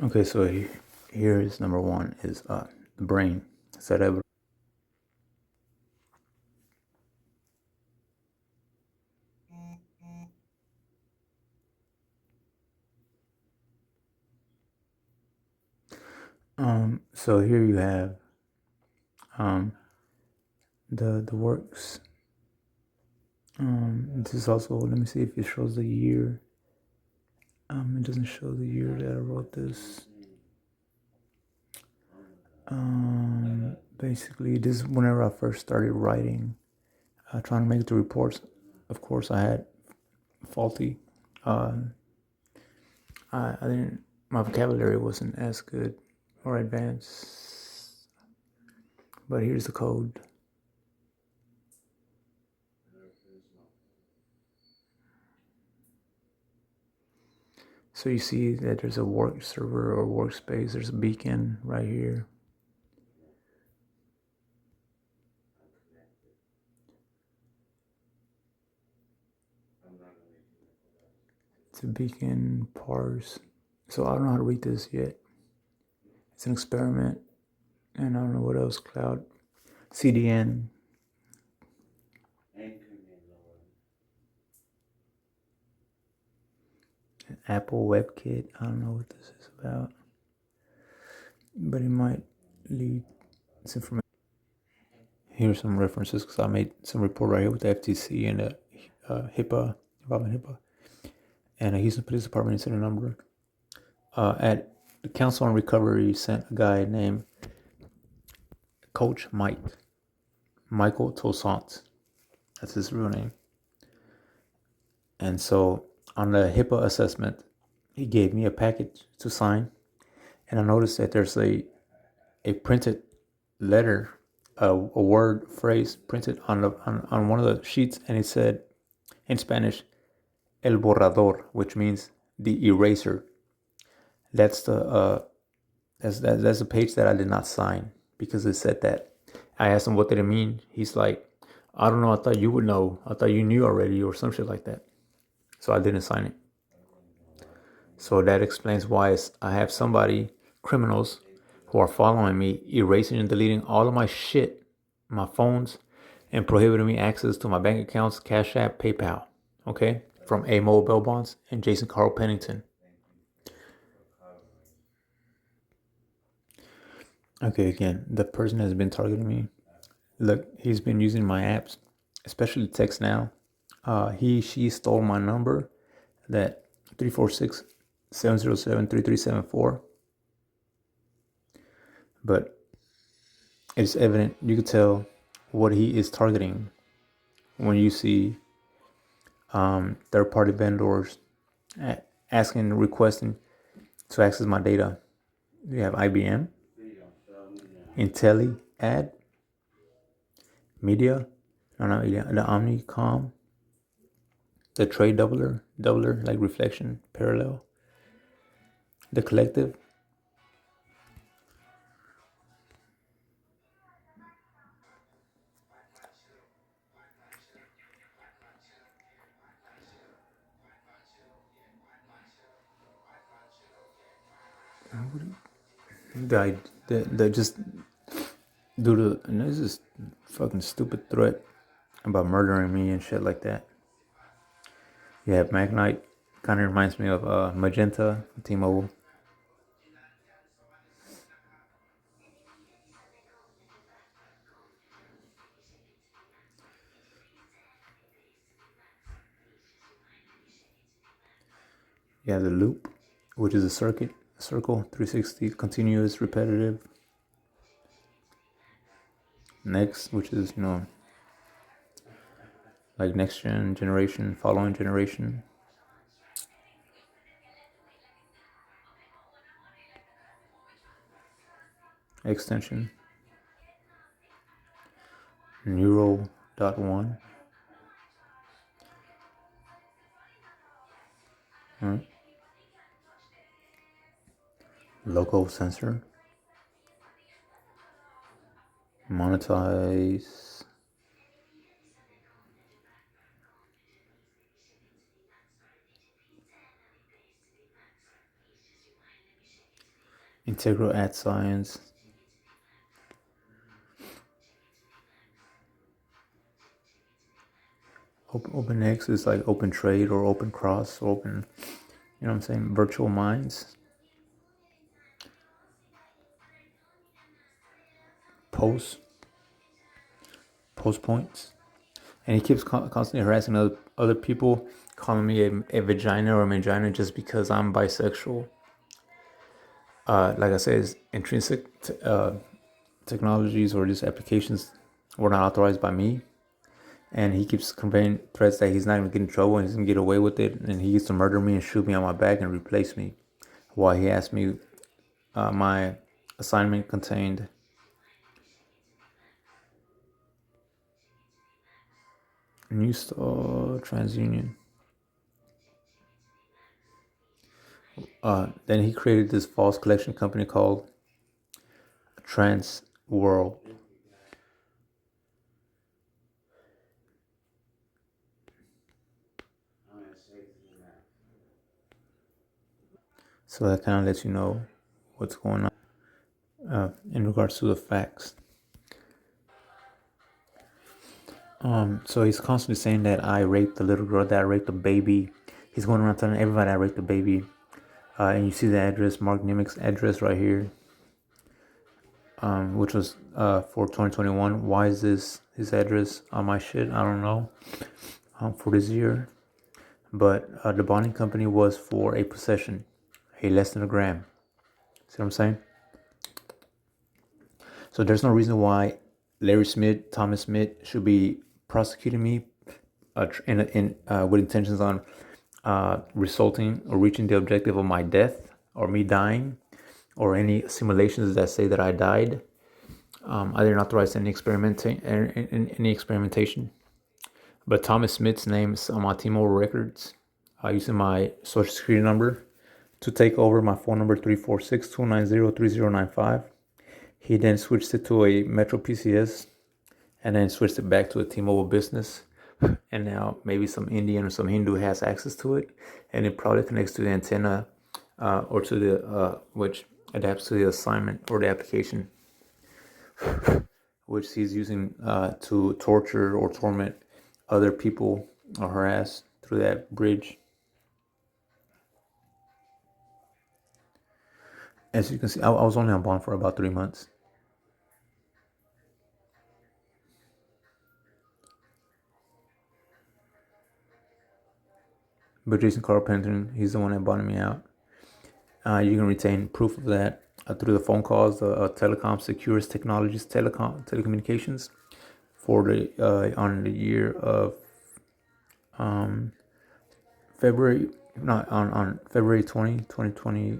Okay, so here is number one is the brain. Cerebro. So here you have um the works. This is also, let me see if it shows the year. It doesn't show the year that I wrote this. Basically, this is whenever I first started writing, trying to make the reports. Of course, I had faulty. Uh, I didn't. My vocabulary wasn't as good or advanced. But here's the code. So you see that there's a work server or workspace. There's a beacon right here. It's a beacon parse. So I don't know how to read this yet. It's an experiment. And I don't know what else. Cloud. CDN. Apple WebKit. I don't know what this is about. But it might lead this information. Here's some references because I made some report right here with the FTC and the HIPAA, involving HIPAA. And a Houston Police Department incident number. At the Council on Recovery sent a guy named Coach Michael Toussaint. That's his real name. And so on the HIPAA assessment, he gave me a package to sign. And I noticed that there's a printed letter, a word phrase printed on one of the sheets, and it said in Spanish, El Borrador, which means the eraser. That's that's the page that I did not sign because it said that. I asked him what did it mean. He's like, I don't know. I thought you would know. I thought you knew already, or some shit like that. So I didn't sign it. So that explains why I have criminals, who are following me, erasing and deleting all of my shit, my phones, and prohibiting me access to my bank accounts, Cash App, PayPal. Okay, from A. Mobile Bonds and Jason Carl Pennington. Okay, again, the person has been targeting me. Look, he's been using my apps, especially text now. She stole my number, that 346-707-3374. But it's evident, you could tell what he is targeting when you see third-party vendors requesting to access my data. You have IBM, IntelliAd, Media, the Omnicom, the Trade Doubler, like Reflection, Parallel, the Collective. The just due to, and this is fucking stupid threat about murdering me and shit like that. You have Magnite, kind of reminds me of Magenta, T-Mobile. You have the Loop, which is a circle, 360, continuous, repetitive. Next, which is, like next generation, following generation. Extension. Neural.1. Right. Local sensor. Monetize. Integral at science. OpenX is like open trade or open cross, open, you know what I'm saying, virtual minds. Post, post points. And he keeps constantly harassing other people, calling me a vagina or a mangina just because I'm bisexual. Like I said, it's intrinsic technologies or just applications were not authorized by me. And he keeps conveying threats that he's not even getting in trouble and he's gonna get away with it. And he used to murder me and shoot me on my back and replace me. While he asked me, my assignment contained New Star TransUnion. Then he created this false collection company called Trans World. So that kind of lets you know what's going on in regards to the facts. So he's constantly saying that I raped the little girl, that I raped the baby. He's going around telling everybody I raped the baby. And you see the address, Mark Nimick's address right here, which was for 2021. Why is this his address on my shit? I don't know. For this year. But the bonding company was for a possession, a less than a gram. See what I'm saying? So there's no reason why Larry Smith, Thomas Smith should be prosecuting me with intentions on resulting or reaching the objective of my death or me dying or any simulations that say that I died. I didn't authorize any experimentation. But Thomas Smith's name is on my T-Mobile records using my social security number to take over my phone number 346-290-3095. He then switched it to a Metro PCS and then switched it back to a T-Mobile business. And now maybe some Indian or some Hindu has access to it, and it probably connects to the antenna or to the which adapts to the assignment or the application, which he's using to torture or torment other people or harass through that bridge. As you can see, I was only on bond for about 3 months. But Jason Carpenter, he's the one that bonded me out. You can retain proof of that through the phone calls, the telecom, secures technologies, telecommunications for the on the year of February, not on February 2020,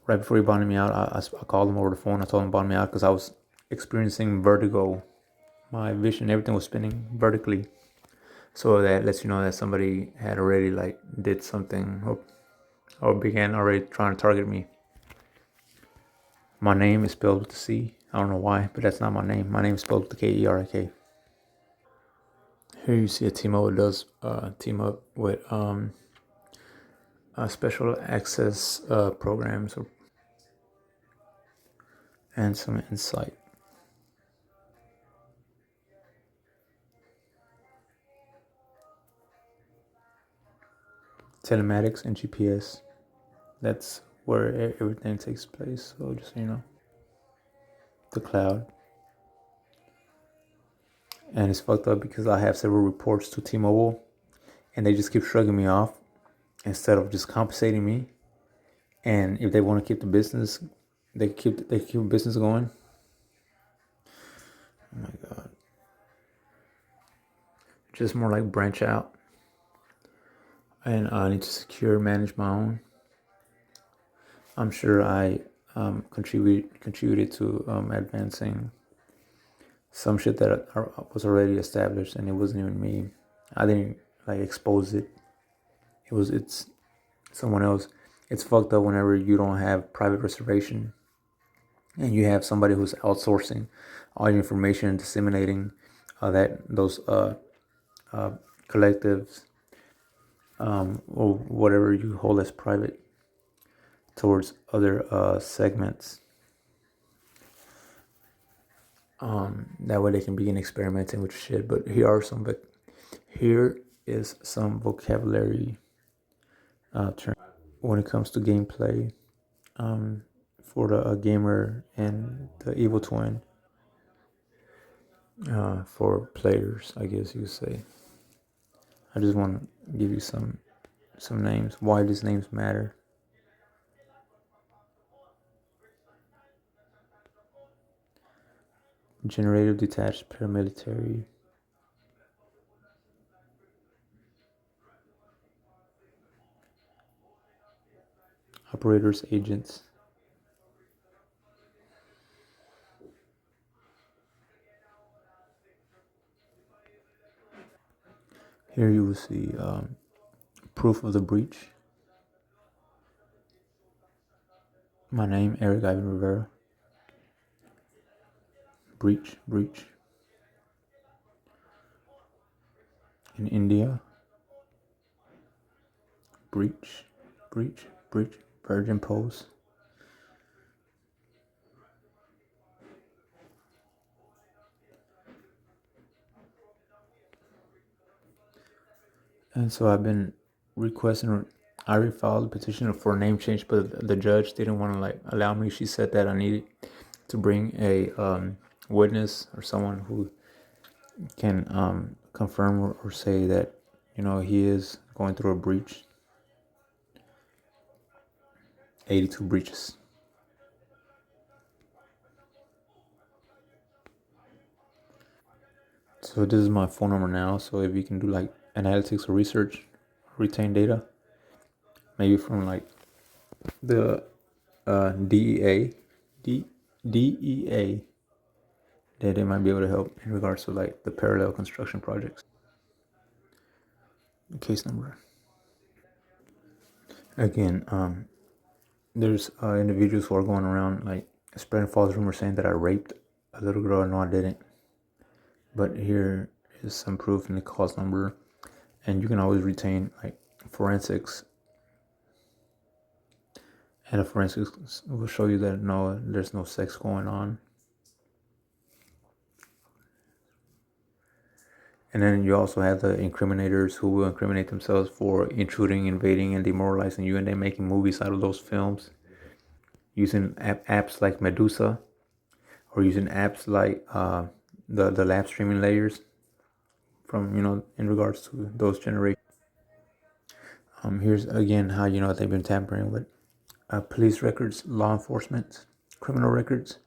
right before he bonded me out. I called him over the phone. I told him to bond me out because I was experiencing vertigo. My vision, everything was spinning vertically. So that lets you know that somebody had already like did something or began already trying to target me. My name is spelled with the C. I don't know why, but that's not my name. My name is spelled with the K-E-R-I-K. Here you see a T-Mobile does team up with special access programs and some insight. Telematics and GPS. That's where everything takes place. So just so you know, the cloud. And it's fucked up because I have several reports to T-Mobile, and they just keep shrugging me off instead of just compensating me. And if they want to keep the business, they keep business going. Oh my god, just more like branch out, and I need to secure manage my own. I'm sure I contributed to advancing some shit that was already established, and it wasn't even me. I didn't like expose it. It's someone else. It's fucked up whenever you don't have private reservation and you have somebody who's outsourcing all your information and disseminating that those collectives or whatever you hold as private. towards other segments. That way they can begin experimenting with shit. But here is some vocabulary term when it comes to gameplay for the gamer and the evil twin for players, I guess you could say. I just want to give you some names, why these names matter. Generative detached paramilitary, operators, agents. Here you will see proof of the breach. My name, Erik Ivan Rivera. Breach. In India. Breach. Virgin pose. And so I've been requesting. I already filed a petition for a name change, but the judge didn't want to allow me. She said that I needed to bring a witness or someone who can confirm or say that he is going through a breach. 82 breaches. So this is my phone number now. So if you can do analytics or research, retain data, maybe from the DEA, DEA, that they might be able to help in regards to the parallel construction projects. Case number. Again, there's individuals who are going around spreading false rumors saying that I raped a little girl. No, I didn't. But here is some proof in the cause number, and you can always retain forensics, and the forensics will show you that no, there's no sex going on. And then you also have the incriminators who will incriminate themselves for intruding, invading, and demoralizing you, and then making movies out of those films using apps like Medusa, or using apps like the lab streaming layers from in regards to those generations. Here's again how they've been tampering with police records, law enforcement, criminal records,